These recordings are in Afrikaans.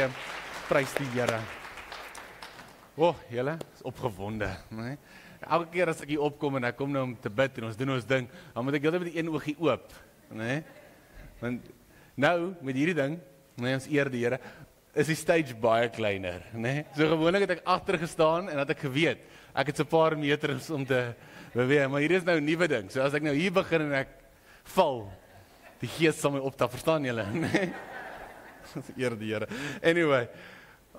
gee. Prys die Here. Julle is opgewonde, né? Elke keer as ek hier opkom en ek kom nou om te bid en ons doen ons ding, dan moet ek heeltyd met die een oogie oop, né? Want nou met hierdie ding, né, ons eer die Here, is die stage baie kleiner, né? So gewoonlik het ek agter gestaan en het ek geweet, ek het so 'n paar meters om te beweeg, maar hier is nou 'n nuwe ding. So as ek nou hier begin en ek val, die Gees sal my optel, verstaan julle, né? Ons eer die Here. Anyway,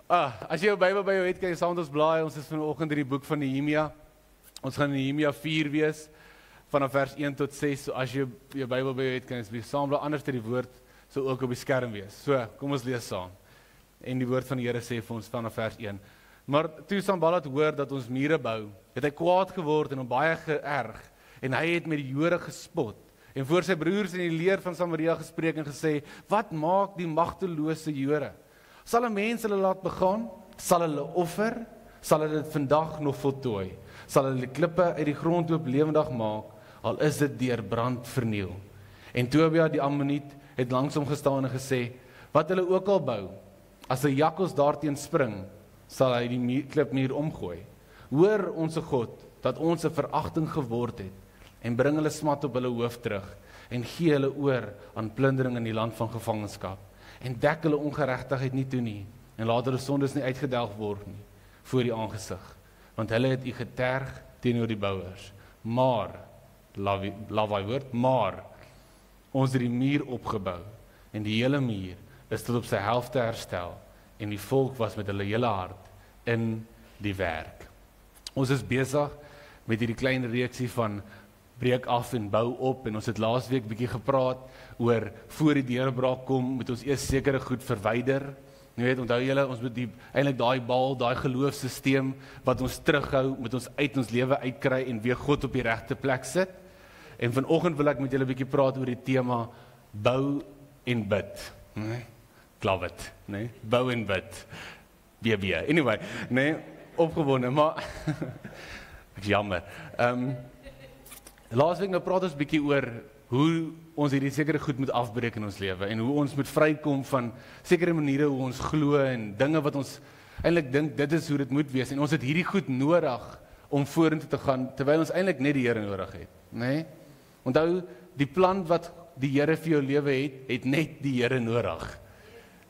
as jy jou Bybel by jou het, kan jy saam met ons blaai. Ons is vanoggend in die boek van Nehemia. Ons gaan in Nehemia 4 wees, vanaf vers 1 tot 6. So as jy jou Bybel by jou het, kan jy asseblief saam blaai. Anders dat die woord sou ook op die skerm wees. So, kom ons lees saam. En die woord van die Here sê vir ons vanaf vers 1. Maar toe Sanballat hoor dat ons mure bou, het hy kwaad geword en hom baie geërg. En hy het met die Jode gespot. En voor sy broers in die leer van Samaria gespreek en gesê, wat maak die magtelose Jode? Sal 'n mens hulle laat begaan? Sal hulle offer? Sal hulle dit vandag nog voltooi? Sal hulle die klippe uit die grond oop lewendig maak, al is dit deur brand verniel? En Tobia die Ammoniet het langs hom gestaan en gesê, wat hulle ook al bou, as 'n jakkals daarteen spring, sal hy die klipmuur omgooi. Hoor onse God, dat ons 'n veragting geword het, en bring hulle smat op hulle hoof terug, en gee hulle oor aan plundering in die land van gevangenskap, en dek hulle ongeregtigheid nie toe nie, en laat hulle sondes nie uitgedelg word nie, voor die aangesig, want hulle het u geterg teenoor die bouers. Maar, lawaai woord, maar, ons het die muur opgebou, en die hele muur is tot op sy helfte herstel, en die volk was met hulle hele hart in die werk. Ons is besig met hierdie klein reeksie van breek af en bou op, en ons het laasweek bietjie gepraat oor voor die deurbraak kom, moet ons eers sekere goed verwyder. Jy weet, onthou julle, ons moet eintlik daai bal, daai geloofsisteem wat ons terughou, moet ons uit ons lewe uitkry en weer God op die regte plek sit. En vanoggend wil ek met julle bietjie praat oor die tema bou en bid. Love it, nee? Bou en bid. BB. Anyway, nee, opgewonde, maar ek jammer. Laasweek nou praat ons bietjie oor hoe ons hierdie sekere goed moet afbreek in ons lewe en hoe ons moet vrykom van sekere maniere hoe ons glo en dinge wat ons eintlik dink dit is hoe dit moet wees en ons het hierdie goed nodig om vorentoe te gaan terwyl ons eintlik net die Here nodig het, nê? Onthou, die plan wat die Here vir jou lewe het net die Here nodig.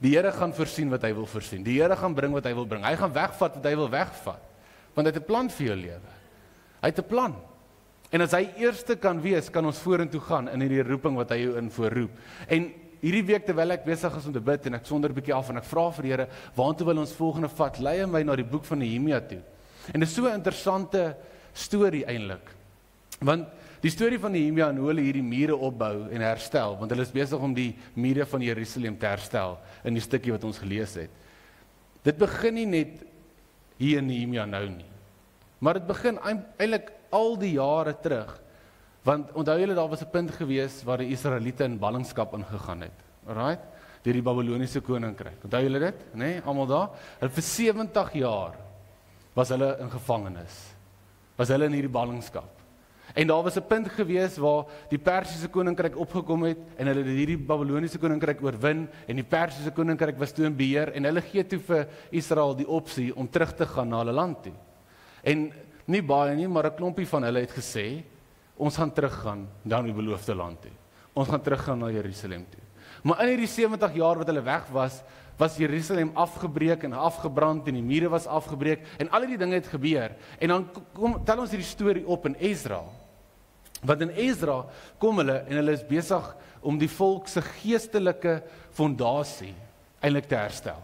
Die Here gaan voorsien wat hy wil voorsien. Die Here gaan bring wat hy wil bring. Hy gaan wegvat wat hy wil wegvat. Want hy het 'n plan vir jou lewe. Hy het 'n plan. En as hy eerste kan wees, kan ons vorentoe gaan in hierdie roeping wat hy jou in voorroep. En hierdie week terwyl ek besig is om te bid en ek sonder 'n bietjie af en ek vra vir die Here, waartoe wil ons volgende vat? Lei hy my na die boek van Nehemia toe. En dit is so 'n interessante storie eintlik. Want die storie van Nehemia en hoe hulle hierdie mure opbou en herstel, want hulle is besig om die mure van Jerusalem te herstel in die stukkie wat ons gelees het. Dit begin nie net hier in Nehemia nou nie. Maar dit begin eintlik al die jare terug. Want onthou julle, daar was 'n punt gewees waar die Israeliete in ballingskap ingegaan het. Alright? Deur die Babyloniese koninkryk. Onthou julle dit? Nê? Almal daar? Hulle vir 70 jaar was hulle in gevangenis. Was hulle in hierdie ballingskap. En daar was 'n punt gewees waar die Persiese koninkryk opgekom het en hulle het hierdie Babyloniese koninkryk oorwin en die Persiese koninkryk was toe in beheer en hulle gee toe vir Israel die opsie om terug te gaan na hulle land toe. En nie baie nie, maar 'n klompie van hulle het gesê, ons gaan teruggaan na die beloofde land toe. Ons gaan teruggaan na Jerusalem toe. Maar in hierdie 70 jaar wat hulle weg was, was Jerusalem afgebreek en afgebrand en die mure was afgebreek en al die dinge het gebeur. En dan tel ons hierdie storie op in Ezra. Want in Ezra kom hulle en hulle is besig om die volk se geestelike fondasie eintlik te herstel.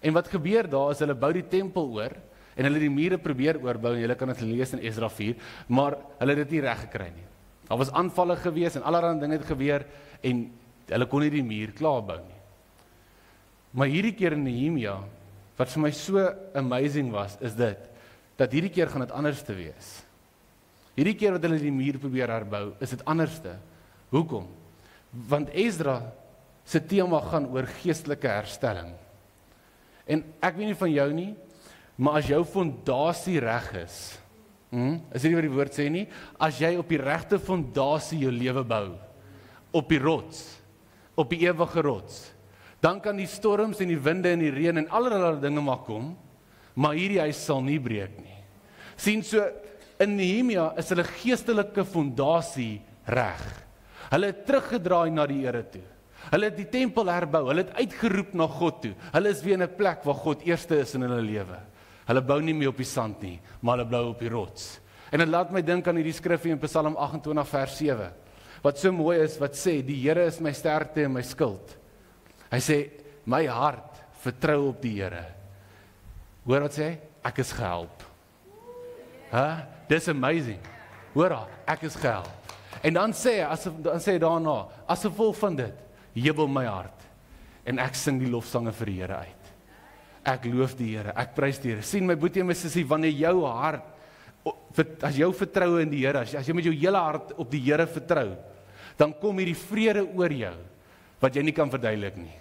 En wat gebeur daar is hulle bou die tempel oor en hulle die mure probeer oorbou en julle kan dit lees in Ezra 4, maar hulle het dit nie reg gekry nie. Daar was aanvalle gewees en allerlei dinge het gebeur en hulle kon nie die muur klaarbou nie. Maar hierdie keer in Nehemia, wat vir my so amazing was, is dit, dat hierdie keer gaan dit anders te wees. Hierdie keer wat hulle die muur probeer herbou, is dit anderste. Hoekom? Want Ezra se tema gaan oor geestelike herstelling. En ek weet nie van jou nie, maar as jou fondasie reg is dit nie wat die woord sê nie, as jy op die regte fondasie jou lewe bou, op die rots, op die ewige rots, Dan kan die storms en die winde en die reën en allerlei dinge maar kom, maar hierdie huis sal nie breek nie. Sien, so in Nehemia is hulle geestelike fondasie reg. Hulle het teruggedraai na die Here toe. Hulle het die tempel herbou, hulle het uitgeroep na God toe. Hulle is weer in 'n plek waar God eerste is in hulle lewe. Hulle bou nie meer op die sand nie, maar hulle bou op die rots. En dit laat my dink aan hierdie skrif in Psalm 28 vers 7, wat so mooi is, wat sê, die Here is my sterkte en my skild. Hy sê, my hart vertrou op die Here. Hoor wat sê hy? Ek is gehelp. Dis amazing. Hoor daar, ek is gehelp. En dan sê hy daarna, as gevolg van dit, jubel my hart, en ek sing die lofsange vir die Here uit. Ek loof die Here, ek prys die Here. Sien my boetie en my sussie, wanneer jou hart, as jou vertroue in die Here, as jy met jou hele hart op die Here vertrou, dan kom hierdie vrede oor jou, wat jy nie kan verduidelik nie.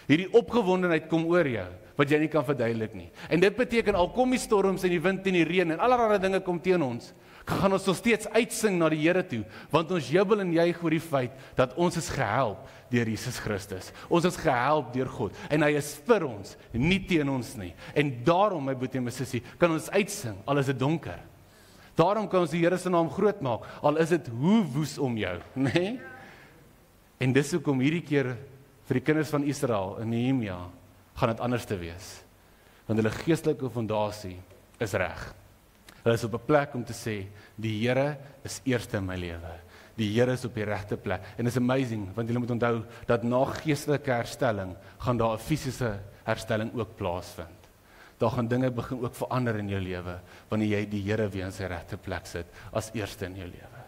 Hierdie opgewondenheid kom oor jou, wat jy nie kan verduidelik nie. En dit beteken, al kom die storms en die wind en die reën en allerlei dinge kom teen ons, gaan ons nog steeds uitsing na die Here toe, want ons jubel en juig oor die feit, dat ons is gehelp deur Jesus Christus. Ons is gehelp deur God, en hy is vir ons, nie teen ons nie. En daarom, my boetie en my sussie, kan ons uitsing, al is dit donker. Daarom kan ons die Here se naam groot maak, al is dit hoe woes om jou, nee? En dis hoekom hierdie keer vir die kinders van Israel in Nehemia gaan dit anders te wees. Want hulle geestelike fondasie is reg. Hulle is op 'n plek om te sê, die Here is eerste in my lewe. Die Here is op die regte plek. En dit is amazing, want julle moet onthou, dat na geestelike herstelling, gaan daar 'n fisiese herstelling ook plaasvind. Daar gaan dinge begin ook verander in jou lewe, wanneer jy die Here weer in sy regte plek sit, as eerste in jou lewe.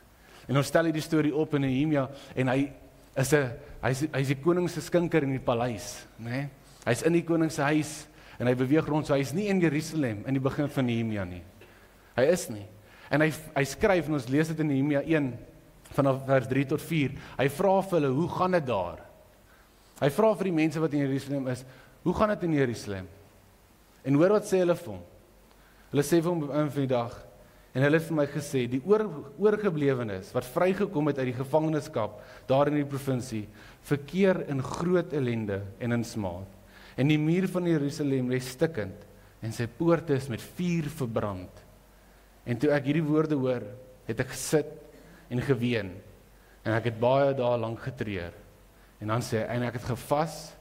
En ons stel hierdie storie op in Nehemia, en hy is die koning se skinker in die paleis, né? Hy is in die koning se huis, en hy beweeg rond, so hy is nie in Jerusalem in die begin van Nehemia nie. Hy is nie. En hy skryf, en ons lees dit in Nehemia 1, vanaf vers 3 tot 4, hy vra vir hulle, hoe gaan dit daar? Hy vra vir die mense wat in Jerusalem is, hoe gaan dit in Jerusalem? En hoor wat sê hulle vir hom? Hulle sê vir hom in van die dag, en hulle het vir my gesê, die oorgeblewenes, wat vrygekom het uit die gevangenskap, daar in die provinsie, verkeer in groot ellende en in smaad. En die muur van Jerusalem lê stikkend, en sy poorte is met vuur verbrand. En toe ek hierdie woorde hoor, het ek gesit en geween, en ek het baie dae lank getreur. En dan sê hy, en ek het gevas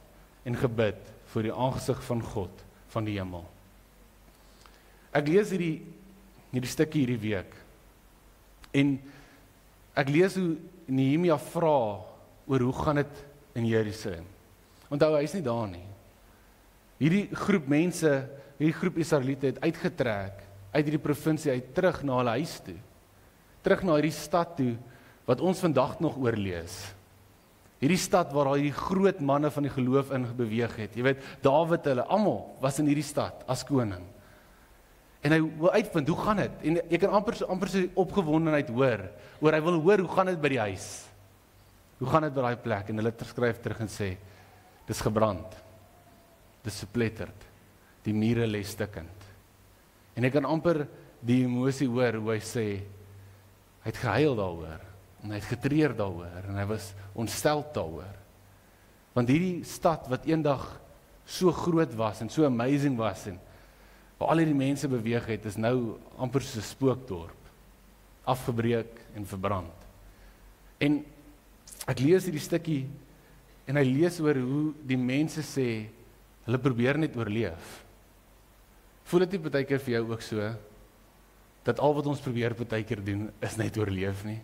en gebid voor die aangesig van God, van die hemel. Ek lees hierdie stukkie hierdie week, en ek lees hoe Nehemia vra oor hoe gaan dit in Jerusalem. Onthou, hy is nie daar nie. Hierdie groep mense, hierdie groep Israeliete het uitgetrek uit hierdie provinsie uit terug na hulle huis toe. Terug na hierdie stad toe, wat ons vandag nog oorlees. Hierdie stad waar hierdie groot manne van die geloof in beweeg het. Jy weet, Dawid, hulle almal was in hierdie stad as koning. En hy wil uitvind, hoe gaan dit? En jy kan amper sy opgewondenheid hoor, hy wil hoor, hoe gaan dit by die huis? Hoe gaan dit by daai plek? En hulle skryf terug en sê, dis gebrand, dis verpletterd, die mure lê stikkend. En ek kan amper die emosie hoor, hoe hy sê, hy het gehuil daaroor, en hy het getreur daaroor, en hy was ontsteld daaroor. Want hierdie stad wat eendag so groot was, en so amazing was, en waar al die mense beweeg het, is nou amper so 'n spookdorp, afgebreek en verbrand. En ek lees hierdie stukkie, en hy lees oor hoe die mense sê, hulle probeer net oorleef. Voel dit nie partykeer vir jou ook so, dat al wat ons probeer partykeer doen, is net oorleef nie?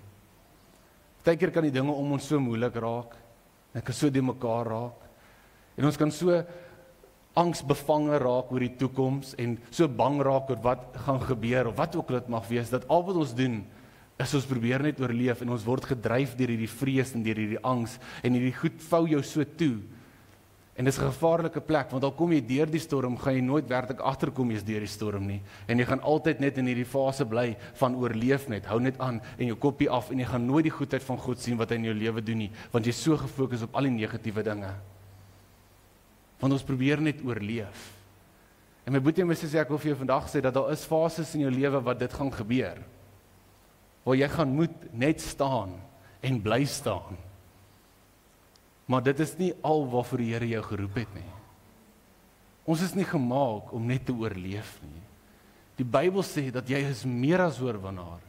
Partykeer kan die dinge om ons so moeilik raak, en kan so die mekaar raak, en ons kan so angsbevange raak oor die toekoms, en so bang raak oor wat gaan gebeur, of wat ook dit mag wees, dat al wat ons doen, is ons probeer net oorleef, en ons word gedryf deur hierdie vrees, en deur hierdie angs, en hierdie goed vou jou so toe, en dis 'n gevaarlike plek, want al kom jy deur die storm, gaan jy nooit werklik agterkom jy's deur die storm nie, en jy gaan altyd net in hierdie fase bly, van oorleef net, hou net aan, en jou koppie af, en jy gaan nooit die goedheid van God sien, wat hy in jou lewe doen nie, want jy is so gefokus op al die negatiewe dinge. Want ons probeer net oorleef. En my boetie en my sussie, ek wil vir jou vandag sê, dat daar is fases in jou lewe, wat dit gaan gebeur, waar jy gaan moet net staan, en bly staan. Maar dit is nie al waarvoor die Here jou geroep het nie. Ons is nie gemaak om net te oorleef nie. Die Bybel sê dat jy is meer as oorwinnaar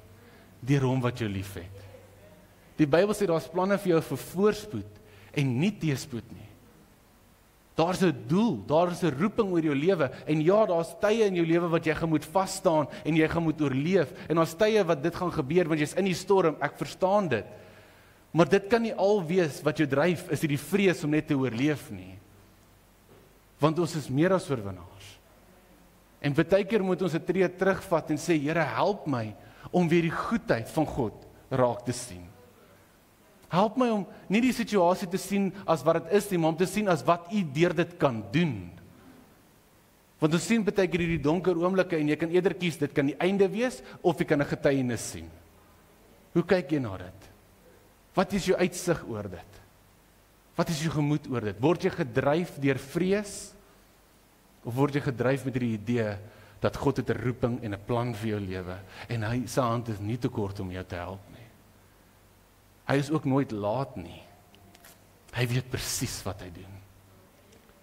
deur hom wat jou liefhet. Die Bybel sê daar's planne vir jou vir voorspoed en nie teëspoed nie. Daar's 'n doel, daar's 'n roeping oor jou lewe en ja, daar's tye in jou lewe wat jy gaan moet vas staan en jy gaan moet oorleef en daar's tye wat dit gaan gebeur want jy's in die storm, ek verstaan dit. Maar dit kan nie al wees wat jou dryf is die vrees om net te oorleef nie. Want ons is meer as oorwinnaars. En baie keer moet ons 'n tree terugvat en sê, Here, help my om weer die goedheid van God raak te sien. Help my om nie die situasie te sien as wat dit is nie, maar om te sien as wat U deur dit kan doen. Want ons sien baie keer hierdie donker oomblikke en jy kan eerder kies, dit kan die einde wees of jy kan 'n getuienis sien. Hoe kyk jy na dit? Wat is jou uitsig oor dit? Wat is jou gemoed oor dit? Word jy gedryf deur vrees? Of word jy gedryf met hierdie idee dat God het 'n roeping en 'n plan vir jou lewe en hy se hand is nie te kort om jou te help nie. Hy is ook nooit laat nie. Hy weet presies wat hy doen.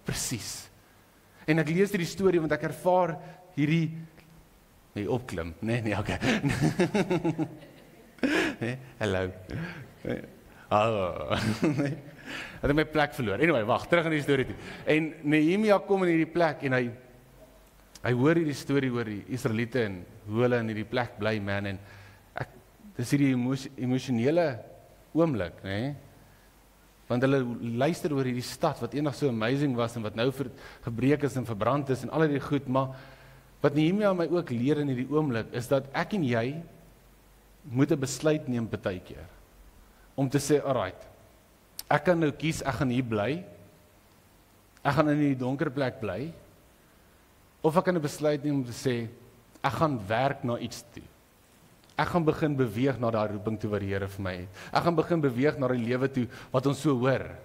Presies. En ek lees hierdie storie want ek ervaar hierdie opklim, nee, okay. Nee, hallo. Nee. Nee. Ek het my plek verloor. Anyway, wag, terug aan die storie toe. En Nehemia kom in hierdie plek en hy hoor hierdie storie oor die Israeliete en hoe hulle in hierdie plek bly, man, en dis hierdie emosionele oomblik, né? Want hulle luister oor hierdie stad wat eendag so amazing was en wat nou gebreek is en verbrand is en al hierdie goed, maar wat Nehemia my ook leer in hierdie oomblik is dat ek en jy moet 'n besluit neem partykeer om te sê, alright, ek kan nou kies, ek gaan hier bly, ek gaan in die donker plek bly, of ek kan 'n besluit neem om te sê, ek gaan werk na iets toe. Ek gaan begin beweeg na daai roeping toe wat die Here vir my het. Ek gaan begin beweeg na die lewe toe wat ons so hoor.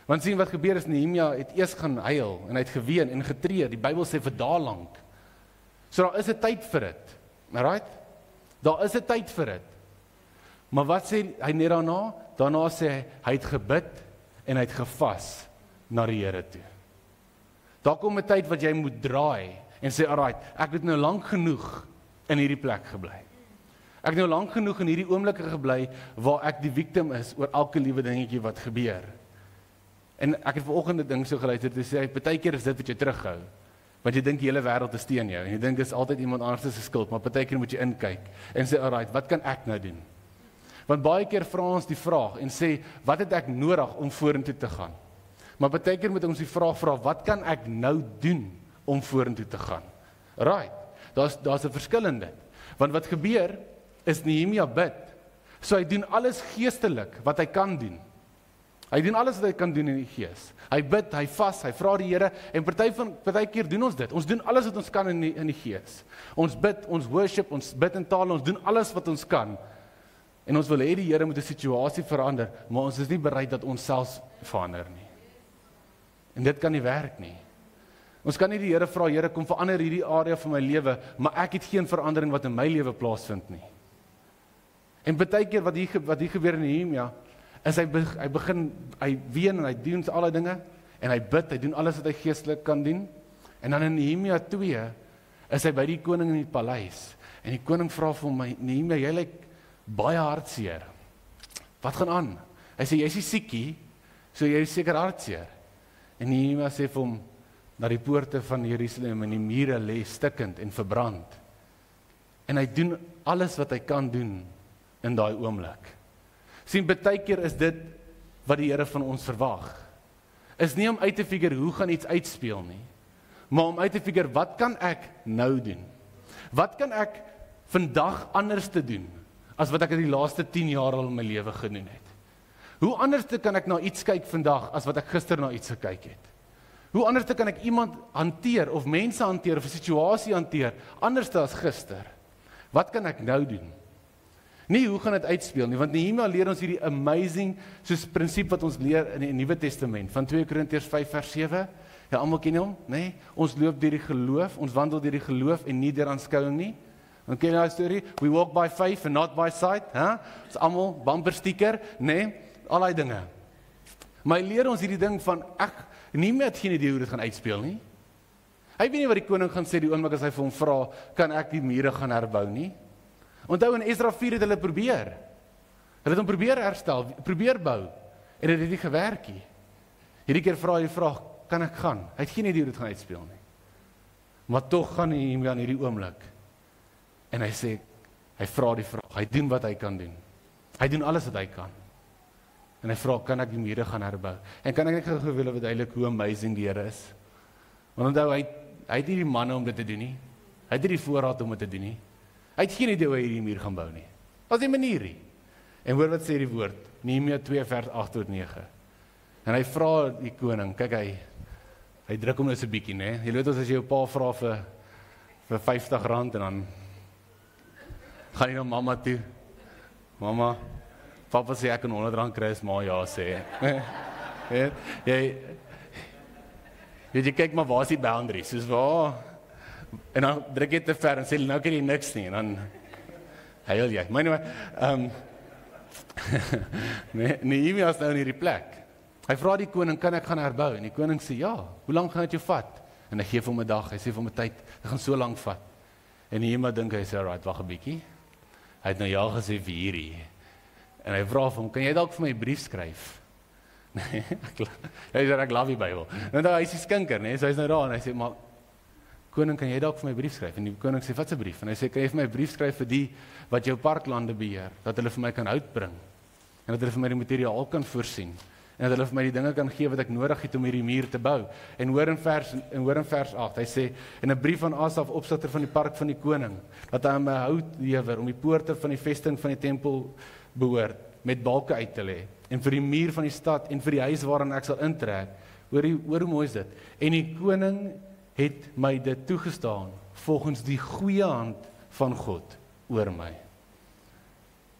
Want sien wat gebeur is, Nehemia het eers gaan huil en hy het geween en getree. Die Bybel sê vir dae lank. So daar is 'n tyd vir dit. Alright? Daar is 'n tyd vir dit. Maar wat sê hy net daarna? Daarna sê hy het gebid en hy het gevas na die Here toe. Daar kom 'n tyd wat jy moet draai en sê, alright, ek het nou lank genoeg in hierdie plek gebly. Ek het nou lank genoeg in hierdie oomblikke gebly waar ek die victim is oor elke liewe dingetjie wat gebeur. En ek het vanoggend 'n ding so geluister te sê, baie keer is dit wat jy terughou. Want jy dink die hele wêreld is teen jou en jy dink dis altyd iemand anders se skuld, maar baie keer moet jy inkyk en sê, alright, wat kan ek nou doen? Want baie keer vra ons die vraag en sê, wat het ek nodig om vorentoe te gaan? Maar baie keer moet ons die vraag vra, wat kan ek nou doen om vorentoe te gaan? Right, daar's 'n verskil in dit. Want wat gebeur is Nehemia bid. So hy doen alles geestelik wat hy kan doen. Hy doen alles wat hy kan doen in die gees. Hy bid, hy vas, hy vra die Here en party keer doen ons dit. Ons doen alles wat ons kan in die gees. Ons bid, ons worship, ons bid in tale, ons doen alles wat ons kan. En ons wil hê die Here moet 'n situasie verander, maar ons is nie bereid dat ons self verander nie. En dit kan nie werk nie. Ons kan nie die Here vra, Here, kom verander hierdie area van my lewe, maar ek het geen verandering wat in my lewe plaasvind nie. En baie keer wat hier gebeur in Nehemia, is hy ween en hy doen al die dinge, en hy bid, hy doen alles wat hy geestelik kan doen, en dan in Nehemia 2, is hy by die koning in die paleis, en die koning vra vir hom, Nehemia, jy lyk baie hartseer. Wat gaan aan? Hy sê, jy is nie siekie, so jy is seker hartseer. En Nehemia sê vir hom, na die poorte van Jerusalem en die mure lê stikkend en verbrand. En hy doen alles wat hy kan doen in daai oomblik. Sien, baie keer is dit wat die Here van ons verwag. Is nie om uit te figure hoe gaan iets uitspeel nie, maar om uit te figure wat kan ek nou doen? Wat kan ek vandag anders te doen as wat ek in die laaste 10 jaar al in my lewe gedoen het? Hoe anders kan ek na iets kyk vandag as wat ek gister na iets gekyk het? Hoe anders kan ek iemand hanteer of mense hanteer of 'n situasie hanteer anders as gister? Wat kan ek nou doen? Nie hoe gaan dit uitspeel nie, want Nehemia leer ons hierdie amazing soos prinsip wat ons leer in die Nuwe Testament van 2 Korintiërs 5 vers 7. Ja, almal ken hom, nê? Ons loop deur die geloof, ons wandel deur die geloof en nie deur aanskouing nie. Dan ken jy daai storie? We walk by faith and not by sight, hè? Dis almal bumper sticker, nê? Al daai dinge. Maar hy leer ons hierdie ding van, Nehemia het geen idee hoe dit gaan uitspeel nie. Hy weet nie wat die koning gaan sê die oomblik as hy vir hom vra, kan ek die mure gaan herbou nie? Onthou in Esdra 4 het hulle probeer. Hulle het hom probeer herstel, probeer bou, en dit het nie gewerk nie. Hierdie keer vra hy die vraag, kan ek gaan? Hy het geen idee hoe dit gaan uitspeel nie. Maar tog gaan Nehemia in hierdie oomblik, en hy sê, hy vra die vraag, hy doen wat hy kan doen. Hy doen alles wat hy kan. En hy vra, kan ek die mure gaan herbou? En kan ek net gou wil verduidelik hoe amazing die Here is? Want onthou, hy het nie die manne om dit te doen nie. Hy het nie die voorraad om dit te doen nie. Hy het geen idee hoe hy hierdie muur gaan bou nie. Wat is die manier nie? En hoor wat sê die woord, Nehemia 2 vers 8 tot 9. En hy vra die koning, kyk hy druk hom nou so 'n bietjie, né? Jy weet as jy jou pa vra vir R50 en dan gaan jy na mamma toe. Mamma, papa sê ek kan R100 kry as ma ja sê. Jy kyk maar waar is die boundaries, soos waar, en dan druk jy te ver en sê, nou kan jy niks nie, en dan huil jy. Maar Nehemia is nou in hierdie plek. Hy vra die koning, kan ek gaan herbou? En die koning sê, ja, hoe lang gaan dit jou vat? En hy gee vir hom 'n dag, hy sê vir hom 'n tyd, dit gaan so lank vat. En Nehemia dink, hy sê, alright, wag 'n bietjie. Hy het nou ja gesê vir hierdie. En hy vra vir hom, kan jy dalk vir my 'n brief skryf? Nee, hy sê, ek love die Bybel. En dan hy is die skinker, nee, so hy is nou daar, en hy sê, maar koning, kan jy dalk vir my 'n brief skryf? En die koning sê, wat 'n brief? En hy sê, kan jy vir my 'n brief skryf vir die wat jou parklande beheer, dat hulle vir my kan hout bring, en dat hulle vir my die materiaal kan voorsien, en dat hulle vir my die dinge kan gee wat ek nodig het om hierdie muur te bou. En hoor in vers 8, hy sê, en 'n brief van Asaf, opsigter van die park van die koning, dat hy hom hout lewer om die poorte van die vesting van die tempel behoort, met balke uit te lê, en vir die muur van die stad, en vir die huis waarin ek sal intrek. Hoor hoe mooi is dit? En die koning het my dit toegestaan, volgens die goeie hand van God oor my.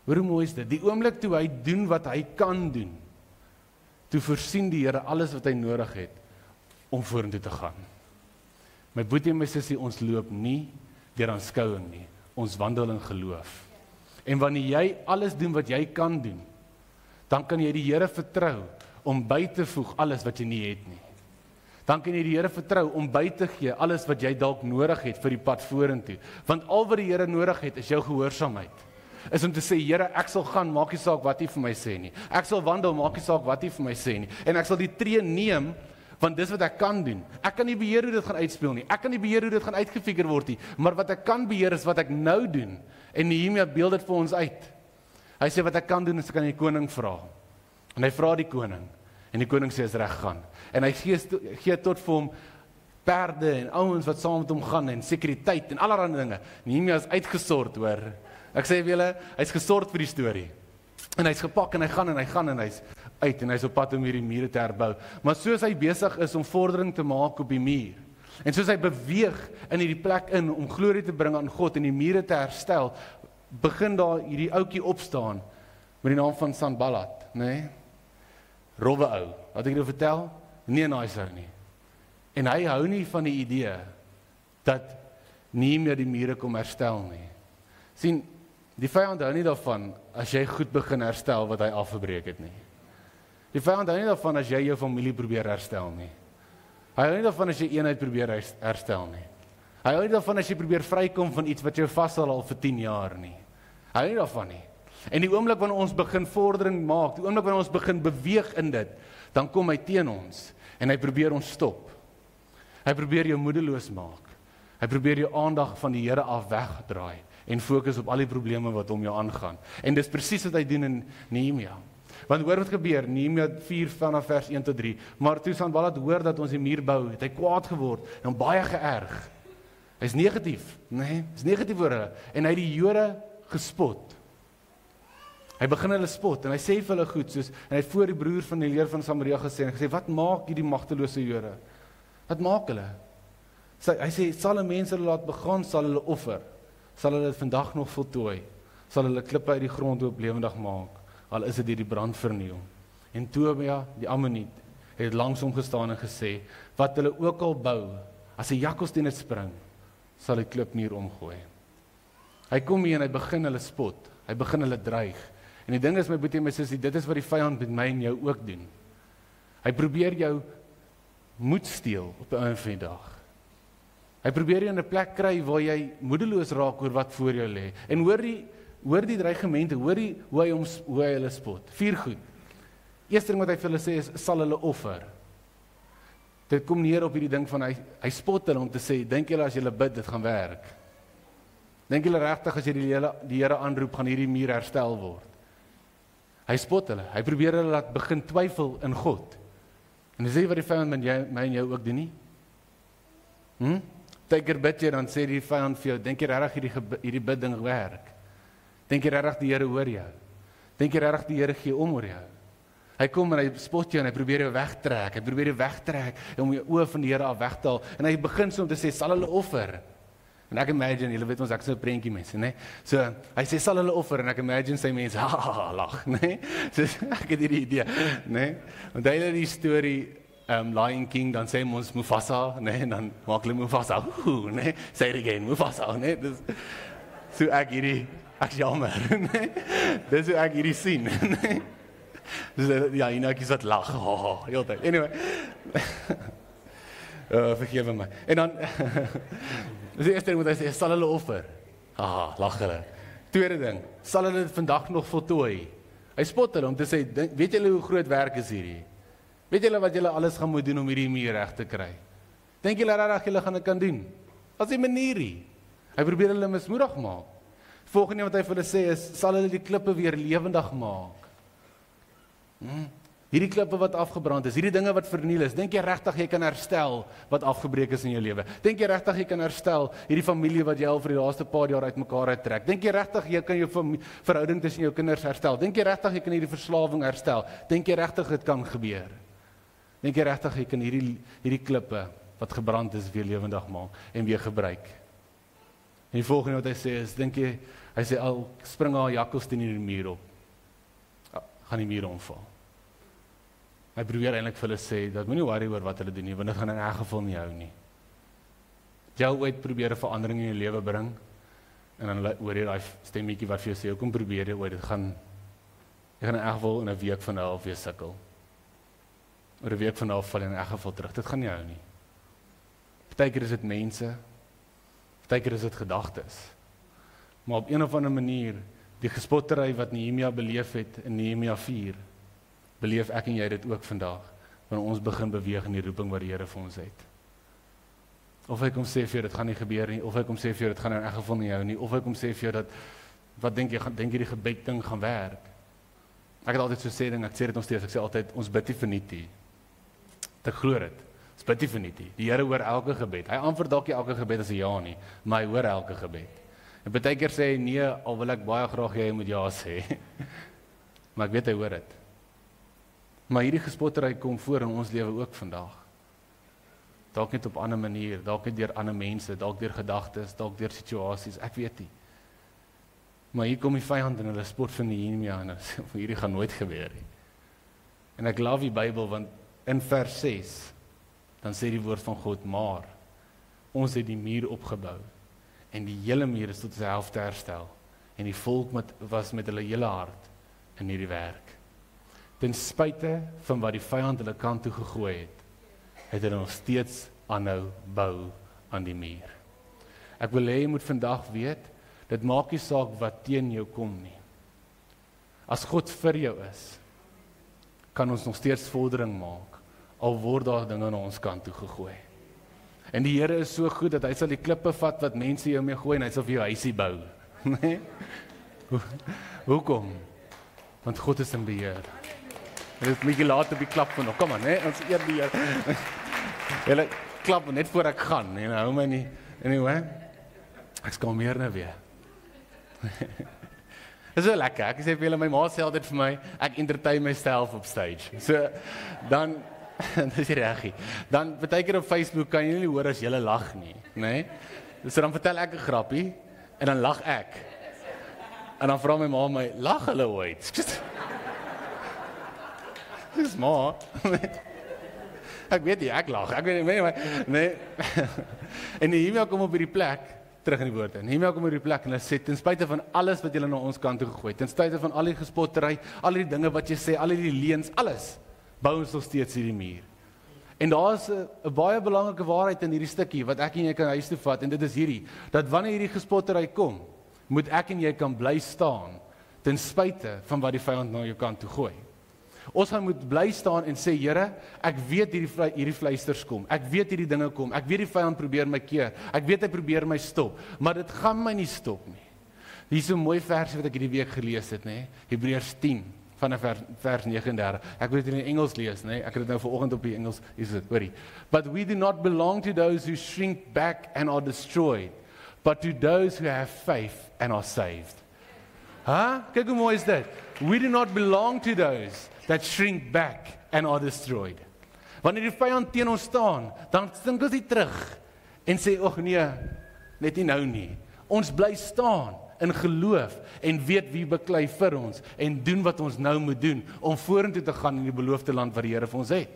Hoe mooi is dit? Die oomblik toe hy doen wat hy kan doen, toe voorsien die Here alles wat hy nodig het, om vorentoe te gaan. My boetie en my sussie, ons loop nie deur aanskouing nie, ons wandel in geloof. En wanneer jy alles doen wat jy kan doen, dan kan jy die Here vertrou om by te voeg alles wat jy nie het nie. Dan kan jy die Here vertrou om by te gee alles wat jy dalk nodig het vir die pad vorentoe. Want al wat die Here nodig het, is jou gehoorsaamheid. Is om te sê, Here, ek sal gaan, maak nie saak wat U vir my sê nie. Ek sal wandel, maak nie saak wat U vir my sê nie. En ek sal die tree neem, want dis wat ek kan doen. Ek kan nie beheer hoe dit gaan uitspeel nie. Ek kan nie beheer hoe dit gaan uitgefigure word nie. Maar wat ek kan beheer is wat ek nou doen. En Nehemia beeld dit vir ons uit. Hy sê wat ek kan doen is ek kan die koning vra. En hy vra die koning. En die koning sê is reg gaan. En hy gee tot vir hom perde en ouens wat saam met hom gaan en sekuriteit en allerlei dinge. Nehemia is uitgesort, hoor. Ek sê vir julle, hy's gesort vir die storie. En hy's gepak en hy gaan en hy's uit en hy's op pad om hierdie mure te herbou. Maar soos hy besig is om vordering te maak op die muur, en soos hy beweeg in hierdie plek in om glorie te bring aan God en die mure te herstel, begin daar hierdie ouetjie opstaan met die naam van Sanballat, né? Rowwe ou. Wat ek jou vertel? Nee, nice ou nie. En hy hou nie van die idee dat Nehemia die mure kom herstel nie. Sien, die vyand hou nie daarvan as jy goed begin herstel wat hy afgebreek het nie. Die vyand hou nie daarvan as jy jou familie probeer herstel nie. Hy hou nie daarvan as jy eenheid probeer herstel nie. Hy hou nie daarvan as jy probeer vrykom van iets wat jou vashou al vir 10 jaar nie. Hy hou nie daarvan nie. En die oomblik wanneer ons begin vordering maak, die oomblik wanneer ons begin beweeg in dit, dan kom hy teen ons en hy probeer ons stop. Hy probeer jou moedeloos maak. Hy probeer jou aandag van die Here af wegdraai en fokus op al die probleme wat om jou aangaan. En dis presies wat hy doen in Nehemia. Want hoor wat gebeur, Nehemia 4 vanaf vers 1 tot 3. Maar toe Sanballat hoor dat ons die muur bou, het hy kwaad geword en hom baie geërg. Hy's negatief, nee, hy's negatief oor hulle en hy het die Jode gespot. Hy begin hulle spot en hy sê vir hulle goed soos en hy het voor die broer van die leer van Samaria gesê en gesê wat maak hierdie magtelose Jode? Wat maak hulle? Hy sê sal 'n mens hulle laat begaan, sal hulle offer, sal hulle dit vandag nog voltooi, sal hulle klippe uit die grond op lewendig maak, al is dit deur die brand verniel. En Tobia, die Ammoniet, het langs hom gestaan en gesê, wat hulle ook al bou, as 'n jakkals teen dit spring, sal die klipmuur omgooi. Hy kom hier en hy begin hulle spot, hy begin hulle dreig. En die ding is, my boetie en my sussie, dit is wat die vyand met my en jou ook doen. Hy probeer jou moed steel op 'n einde van die dag. Hy probeer jou in 'n plek kry waar jy moedeloos raak oor wat voor jou lê. En hoor die dreigemente, hoor hoe hy hulle spot. 4 goed. Eerste ding wat hy vir hulle sê is, sal hulle offer. Dit kom neer op hierdie ding van, hy spot hulle om te sê, dink julle as julle bid, dit gaan werk? Dink julle regtig as jy die Here aanroep, gaan hierdie muur herstel word? Hy spot hulle, hy probeer hulle laat begin twyfel in God. En dis nie wat die vyand met my en jou ook doen nie. Tyker bid jy, dan sê die vyand vir jou, dink jy regtig hierdie bid ding werk? Dink jy regtig die Here hoor jou? Dink jy regtig die Here gee om oor jou? Hy kom en hy spot jou en hy probeer jou wegtrek, om jou oë van die Here af weg te haal. En hy begin so om te sê, sal hulle offer? En ek imagine, julle weet ons, ek is so 'n prentjie mense, né? So, hy sê, sal hulle offer? En ek imagine sy mense, lag, né? So, ek het hierdie idee, né? Want hy die storie, Lion King, dan sê ons Mufasa, né? En dan maak hulle Mufasa, né? Say it again, Mufasa, né? Dus, so ek jammer, né? Dis hoe ek hierdie sien, né? Dus ja, hiernakies wat lag, heel tyd. Anyway, vergewe my. En dan, dis die eerste ding wat hy sê, sal hulle offer? Lag hulle. Tweede ding, sal hulle dit vandag nog voltooi? Hy spot hulle om te sê, weet julle hoe groot werk is hierdie? Weet julle wat julle alles gaan moet doen om hierdie muur reg te kry? Dink julle regtig julle gaan dit kan doen? As die manierie. Hy probeer hulle mismoedig maak. Volgende wat hy vir hulle sê is, sal hulle die klippe weer lewendig maak? Hierdie klippe wat afgebrand is, hierdie dinge wat verniel is, dink jy regtig jy kan herstel wat afgebreek is in jou lewe? Dink jy regtig jy kan herstel hierdie familie wat jy al vir die laaste paar jaar uitmekaar uittrek? Dink jy regtig jy kan jou verhouding tussen jou kinders herstel? Dink jy regtig jy kan hierdie verslawing herstel? Dink jy regtig dit kan gebeur? Dink jy regtig jy kan hierdie klippe wat gebrand is weer lewendig maak en weer gebruik? En die volgende wat hy sê is, hy sê al spring al jakkals teen hierdie muur op, gaan die muur omval. Hy probeer eintlik vir hulle sê, dat moenie worry oor wat hulle doen nie, want dit gaan in elk geval nie hou nie. Jy ooit probeer 'n verandering in jou lewe bring, en dan hoor jy daai stemmetjie wat vir jou sê, kom probeer jy ooit, jy gaan in elk geval in 'n week van 'n half weer sukkel. Oor 'n week van 'n half val jy in elk geval terug, dit gaan nie hou nie. Partykeer is dit mense, partykeer is dit gedagtes, maar op een of ander manier, die gespottery wat Nehemia beleef het in Nehemia 4, beleef ek en jy dit ook vandag, wanneer ons begin beweeg in die roeping wat die Here vir ons het. Of hy kom sê vir jou, dit gaan nie gebeur nie, of hy kom sê vir jou, dit gaan in elk geval nie hou nie, of hy kom sê vir jou, dat, wat dink jy die gebed ding gaan werk? Ek het altyd so sê ding, ek sê dit nog steeds, ek sê altyd, ons bid nie vir niks nie. Ek glo dit, ons bid nie vir niks nie. Die Here hoor elke gebed, hy antwoord dalk nie elke gebed as 'n ja nie, maar hy hoor elke gebed. En baie keer sê hy nee, al wil ek baie graag jy moet ja sê. Maar ek weet hy hoor dit. Maar hierdie gespottery kom voor in ons lewe ook vandag. Dalk net op 'n ander manier, dalk net deur ander mense, dalk deur gedagtes, dalk deur situasies, ek weet nie. Maar hier kom die vyand en hulle spot van Nehemia en sê, hierdie gaan nooit gebeur nie. En ek love die Bybel, want in vers 6, dan sê die woord van God, maar ons het die muur opgebou, en die hele muur is tot sy helfte herstel, en die volk was met hulle hele hart in hierdie werk. Ten spyte van wat die vyand hulle kant toe gegooi het hulle nog steeds aanhou bou aan die muur. Ek wil hê jy moet vandag weet, dit maak nie saak wat teen jou kom nie. As God vir jou is, kan ons nog steeds vordering maak, al word daar dinge na ons kant toe gegooi. En die Here is so goed, dat hy sal die klippe vat wat mense jou mee gooi, en hy sal vir jou huisie bou. Nee? Hoekom? Want God is in beheer. Dit is 'n bietjie laat op die klap van nog, kom aan, hè, ons eer die Here. Julle klap net voor ek gaan, en hou my nie, anyway, ek skalmeer nou weer. Dit is so lekker, ek sê vir julle, my ma sê altyd vir my, ek entertain myself op stage. So, dan, dis reggie, dan, baie keer op Facebook kan jy nie hoor as julle lag nie, nee? So dan vertel ek 'n grappie, en dan lag ek. En dan vra my ma my, lag hulle ooit? Dis maar. Ek weet nie, ek lag. Ek weet nie, nee. En Nehemia kom op hierdie plek, terug in die woorde. Nehemia kom op hierdie plek en hy sê, ten spyte van alles wat julle na ons kant toe gegooi, ten spyte van al die gespottery, al die dinge wat jy sê, al die leuns, alles, bou ons nog steeds hierdie muur. En daar is 'n baie belangrike waarheid in hierdie stukkie, wat ek en jy kan huis toe vat, en dit is hierdie, dat wanneer hierdie gespottery kom, moet ek en jy kan bly staan, ten spyte van wat die vyand na jou kant toe gooi. Ons gaan moet bly staan en sê, Here, ek weet hierdie vleisters kom, ek weet hierdie dinge kom, ek weet die vyand probeer my keer, ek weet hy probeer my stop, maar dit gaan my nie stop nie. Hier is so 'n mooi versie wat ek hierdie week gelees het, nê? Hebreërs 10 vanaf vers 39. Ek wil dit in Engels lees, nê? Ek het dit nou vanoggend op die Engels, is dit, hoorie. But we do not belong to those who shrink back and are destroyed, but to those who have faith and are saved. Kyk hoe mooi is dit. We do not belong to those that shrink back and are destroyed. Wanneer die vyand teen ons staan, dan stink ons nie terug en sê, "Ag nee, net nie nou nie." Ons bly staan in geloof en weet wie beklei vir ons en doen wat ons nou moet doen om vorentoe te gaan in die beloofde land wat die Here vir ons het.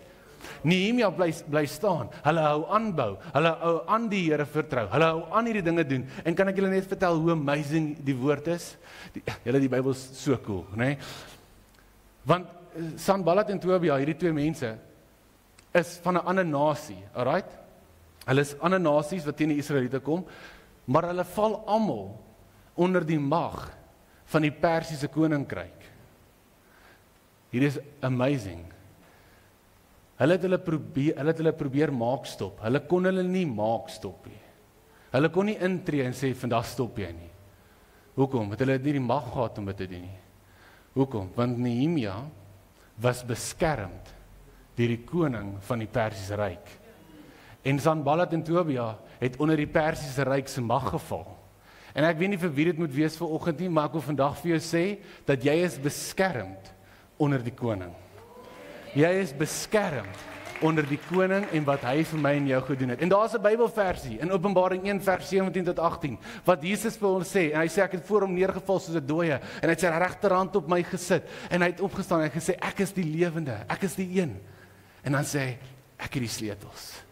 Nehemia bly staan, hulle hou aanbou, hulle hou aan die Here vertrou, hulle hou aan hierdie dinge doen, en kan ek julle net vertel hoe amazing die woord is? Die Bybel is so cool, né? Want Sanballat en Tobia, hierdie twee mense, is van 'n ander nasie, alright? Hulle is ander nasies wat teen die Israeliete kom, maar hulle val almal onder die mag van die Persiese koninkryk. Hier is amazing. Hulle het hulle probeer maak stop. Hulle kon hulle nie maak stop nie. Hulle kon nie intree en sê, vandag stop jy nie. Hoekom? Want hulle het nie die mag gehad om dit te doen nie. Hoekom? Want Nehemia was beskermd deur die koning van die Persiese ryk. En Sanballat en Tobia het onder die Persiese ryk se mag geval. En ek weet nie vir wie dit moet wees vanoggend nie, maar ek wil vandag vir jou sê, dat jy is beskermd onder die koning. Jy is beskermd onder die koning en wat hy vir my en jou gedoen het. En daar is 'n Bybelversie in Openbaring 1 vers 17 tot 18 wat Jesus vir ons sê, en hy sê, ek het voor hom neergeval soos 'n dooie, en hy het sy regterhand op my gesit, en hy het opgestaan en hy gesê, ek is die lewende, ek is die een. En dan sê hy, ek het die sleutels.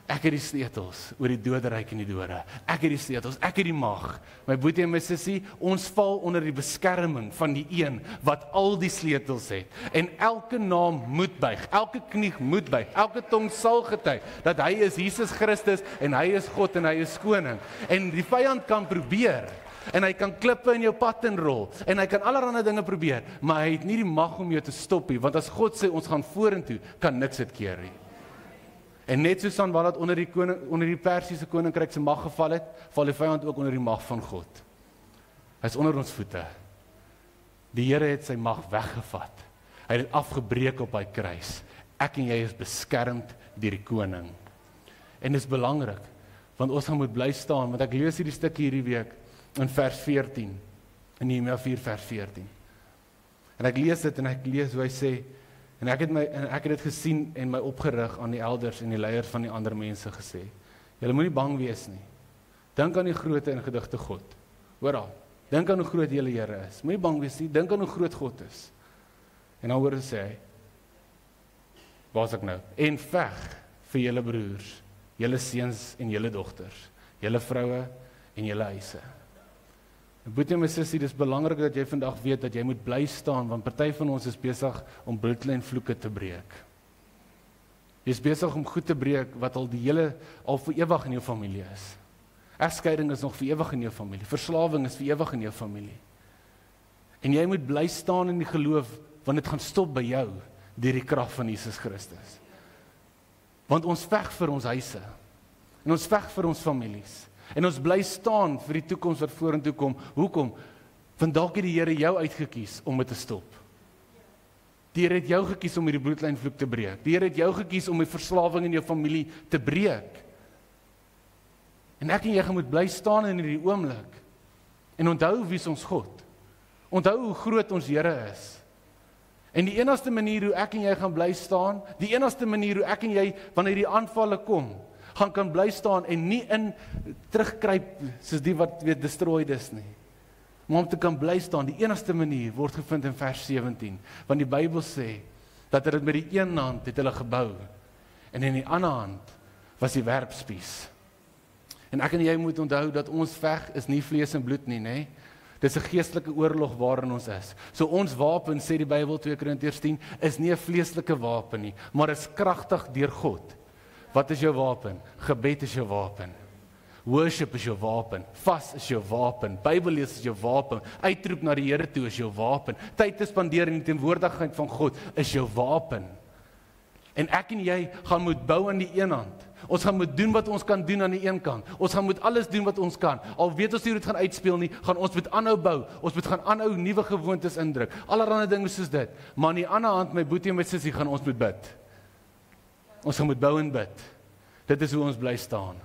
Ek het die sleutels oor die doderyk en die dode. Ek het die sleutels, ek het die mag. My boetie en my sussie, ons val onder die beskerming van die een wat al die sleutels het. En elke naam moet buig, elke knie moet buig, elke tong sal getuig dat hy is Jesus Christus en hy is God en hy is koning. En die vyand kan probeer, en hy kan klippe in jou pad inrol, en hy kan allerlei dinge probeer, maar hy het nie die mag om jou te stop nie, want as God sê, ons gaan vorentoe, kan niks dit keer nie. En net soos Sanballat onder die Persiese koninkryk se mag geval het, val die vyand ook onder die mag van God. Hy is onder ons voete. Die Here het sy mag weggevat. Hy het dit afgebreek op hy kruis. Ek en jy is beskermd deur die koning. En dit is belangrik, want ons gaan moet bly staan, want ek lees hierdie stukkie hierdie week in vers 14, in Nehemia 4 vers 14. En ek lees dit en ek lees hoe hy sê, en ek het dit gesien en my opgerig aan die elders en die leiers van die ander mense gesê. Julle moenie bang wees nie. Dink aan die grootte en gedigte God. Hoor al, dink aan hoe groot julle Here is. Moenie bang wees nie, dink aan hoe groot God is. En dan hoor hy sê, waar is ek nou? En veg vir julle broers, julle seuns en julle dogters, julle vroue en julle huise. Boetie my sussie, dit is belangrik dat jy vandag weet dat jy moet bly staan, want party van ons is besig om bloedlyn vloeke te breek. Jy is besig om goed te breek wat al vir ewig in jou familie is. Egskeiding is nog vir ewig in jou familie. Verslawing is vir ewig in jou familie. En jy moet bly staan in die geloof, want dit gaan stop by jou deur die krag van Jesus Christus. Want ons veg vir ons huise. En ons veg vir ons families. En ons bly staan vir die toekoms wat vorentoe kom. Hoekom? Want dalk het die Here jou uitgekies om dit te stop. Die Here het jou gekies om hierdie bloedlynvloek te breek. Die Here het jou gekies om die verslawing in jou familie te breek. En ek en jy moet bly staan in hierdie oomblik. En onthou wie is ons God. Onthou hoe groot ons Here is. En die enigste manier hoe ek en jy gaan bly staan, die enigste manier hoe ek en jy, wanneer die aanvalle kom, gaan kan bly staan en nie in terugkruip soos die wat destroyed is nie. Maar om te kan bly staan, die enigste manier word gevind in vers 17, want die Bybel sê, dat dit met die een hand het hulle gebou, en in die ander hand was die werpspies. En ek en jy moet onthou dat ons veg is nie vlees en bloed nie, nê? Dis 'n geestelike oorlog waarin ons is. So ons wapen, sê die Bybel 2 Korintiërs 10, is nie 'n vleeslike wapen nie, maar is kragtig deur God. Wat is jou wapen? Gebed is jou wapen. Worship is jou wapen. Vas is jou wapen. Bybellees is jou wapen. Uitroep na die Here toe is jou wapen. Tyd te spandeer in die teenwoordigheid van God is jou wapen. En ek en jy gaan moet bou aan die een hand. Ons gaan moet doen wat ons kan doen aan die een kant. Ons gaan moet alles doen wat ons kan. Al weet ons nie hoe dit gaan uitspeel nie, gaan ons moet aanhou bou. Ons moet gaan aanhou nuwe gewoontes indruk. Allerlei dinge soos dit. Maar aan die ander hand, my boetie en my sussie, gaan ons moet bid. Ons gaan moet bou en bid. Dit is hoe ons bly staan.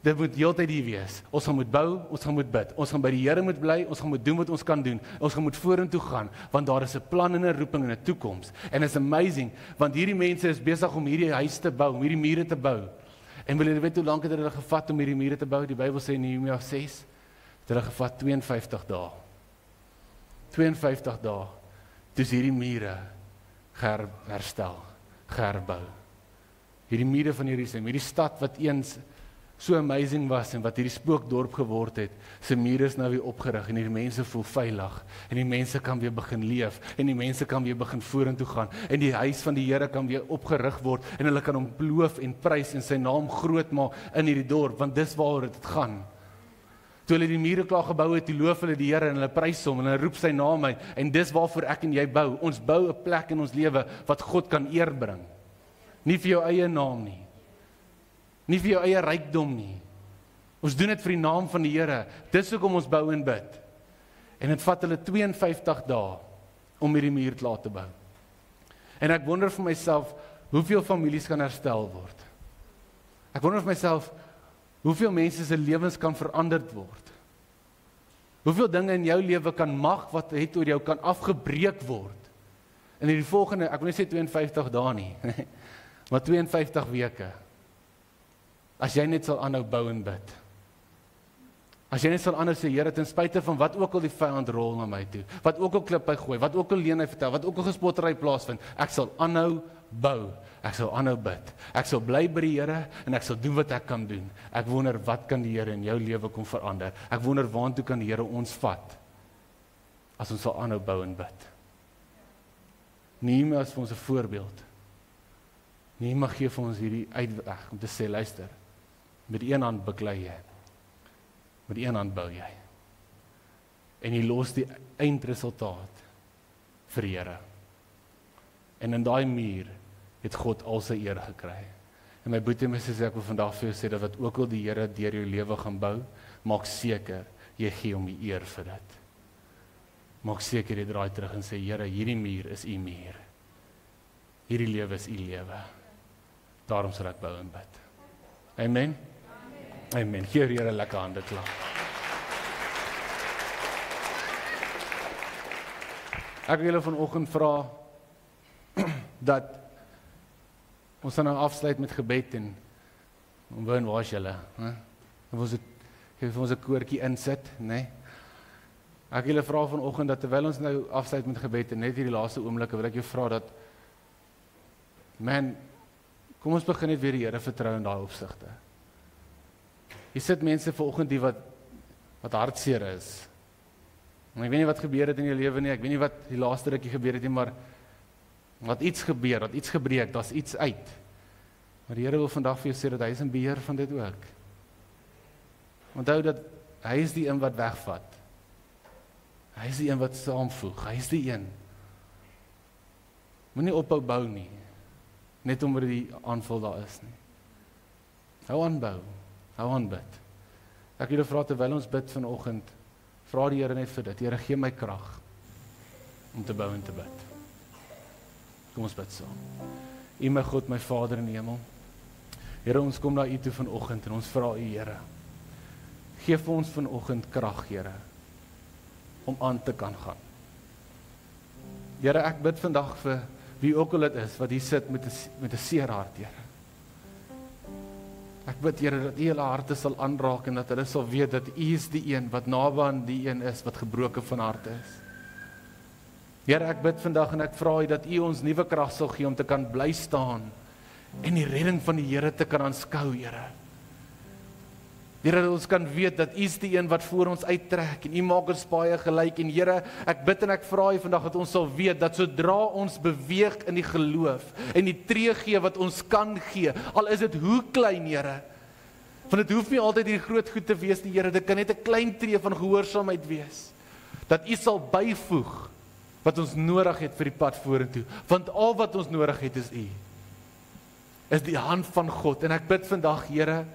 Dit moet heeltyd hier wees. Ons gaan moet bou, ons gaan moet bid. Ons gaan by die Here moet bly, ons gaan moet doen wat ons kan doen. Ons gaan moet vorentoe gaan, want daar is 'n plan en 'n roeping en 'n toekoms. En it's amazing, want hierdie mense is besig om hierdie huis te bou, om hierdie mure te bou. En wil julle weet hoe lank het hulle gevat om hierdie mure te bou? Die Bybel sê in Nehemia 6, het hulle gevat 52 dae. 52 dae. Dis hierdie mure herstel, herbou. Hierdie mure van Jerusalem, hierdie stad wat eens so amazing was en wat hierdie spookdorp geword het, se mure is nou weer opgerig en die mense voel veilig en die mense kan weer begin leef en die mense kan weer begin vorentoe gaan en die huis van die Here kan weer opgerig word en hulle kan hom loof en prys en sy naam groot maak in hierdie dorp, want dis waaroor dit gaan. Toe hulle die mure klaar gebou het, loof hulle die Here en hulle prys hom en hulle roep sy naam uit en dis waarvoor ek en jy bou. Ons bou 'n plek in ons lewe wat God kan eer bring. Nie vir jou eie naam nie. Nie vir jou eie rykdom nie. Ons doen dit vir die naam van die Here. Dis hoekom ons bou en bid. En dit vat hulle 52 dae om hierdie muur klaar te bou. En ek wonder vir myself, hoeveel families kan herstel word? Ek wonder vir myself, hoeveel mense se lewens kan veranderd word? Hoeveel dinge in jou lewe kan mag wat het oor jou kan afgebreek word? In hierdie volgende, ek wil nie sê 52 dae nie, maar 52 weke. As jy net sal aanhou bou en bid. As jy net sal aanhou sê, Here, ten spyte van wat ook al die vyand rol na my toe, wat ook al klip hy gooi, wat ook al leuen hy vertel, wat ook al gespottery plaasvind, ek sal aanhou bou, ek sal aanhou bid. Ek sal bly by die Here en ek sal doen wat ek kan doen. Ek wonder wat kan die Here in jou lewe kom verander. Ek wonder waartoe kan die Here ons vat as ons sal aanhou bou en bid. Nehemia is vir ons 'n voorbeeld. Nehemia gee vir ons hierdie uitweg om te sê, luister, met een hand beklei jy, met een hand bou jy. En jy los die eindresultaat vir die Here. En in daai muur het God al sy eer gekry. En my boetie en my sussie, ek wil vandag vir jou sê, dat wat ook al die Here deur jou lewe gaan bou, maak seker, jy gee hom die eer vir dit. Maak seker jy draai terug en sê, Here, hierdie muur is u muur. Hierdie lewe is u lewe. Daarom sal ek bou en bid. Amen? Amen. Gee die Here lekker hande klap. Ek wil julle vanoggend vra dat ons dan nou afsluit met gebed en omwin, waar is julle? Ons het vir ons 'n koortjie insit, né? Ek wil julle vra vanoggend dat terwyl ons nou afsluit met gebed en net hierdie laaste oomblikke wil ek jou vra dat kom ons begin net weer die Here vertrou in daai opsigte. Hier sit mense vanoggend die wat hartseer is. En ek weet nie wat gebeur het in jou lewe nie, ek weet nie wat die laaste rukkie gebeur het nie, maar wat iets gebeur, wat iets gebreek, daar's iets uit. Maar die Here wil vandag vir jou sê dat hy is in beheer van dit ook. Onthou dat hy is die een wat wegvat. Hy is die een wat saamvoeg, hy is die een. Moenie ophou bou nie, net omdat die aanval daar is nie. Hou aan bou, hou aan bid. Ek wil vra terwyl ons bid vanoggend, vra die Here net vir dit, Here, gee my krag om te bou en te bid. Kom ons bid saam. U my God, my Vader in die hemel. Here, ons kom na U toe vanoggend en ons vra U, Here, gee vir ons vanoggend krag, Here, om aan te kan gaan. Here, ek bid vandag vir wie ook al dit is, wat hier sit met 'n seer hart, Here. Ek bid, Here, dat U hulle harte sal aanraak en dat hulle sal weet dat U is die een wat naby aan die een is wat gebroken van harte is. Here, ek bid vandag en ek vra U dat U ons nuwe krag sal gee om te kan bly staan en die redding van die Here te kan aanskou, Here. Here, dat ons kan weet dat U is die een wat voor ons uittrek en U maak ons baie gelyk. En Here, ek bid en ek vra U vandag dat ons sal weet dat sodra ons beweeg in die geloof en die tree gee wat ons kan gee, al is dit hoe klein, Here, want dit hoef nie altyd hierdie groot goed te wees nie, Here, dit kan net 'n klein tree van gehoorsaamheid wees, dat U sal byvoeg wat ons nodig het vir die pad vorentoe, want al wat ons nodig het is U, is die hand van God. En ek bid vandag, Here,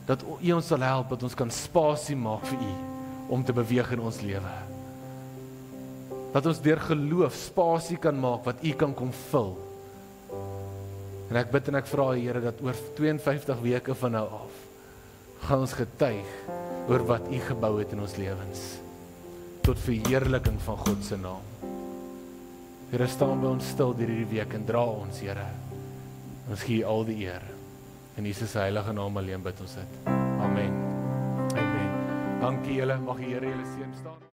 dat U ons sal help, dat ons kan spasie maak vir U, om te beweeg in ons lewe. Dat ons deur geloof spasie kan maak, wat U kan kom vul. En ek bid en ek vra, Here, dat oor 52 weke van nou af, gaan ons getuig oor wat U gebou het in ons lewens, tot verheerliking van God se naam. Here, staan by ons stil deur hierdie week en dra ons, Here. Ons gee U al die eer. In Jesus se heilige naam alleen bid ons dit. Amen. Amen. Dankie julle, mag die Here julle seën staan.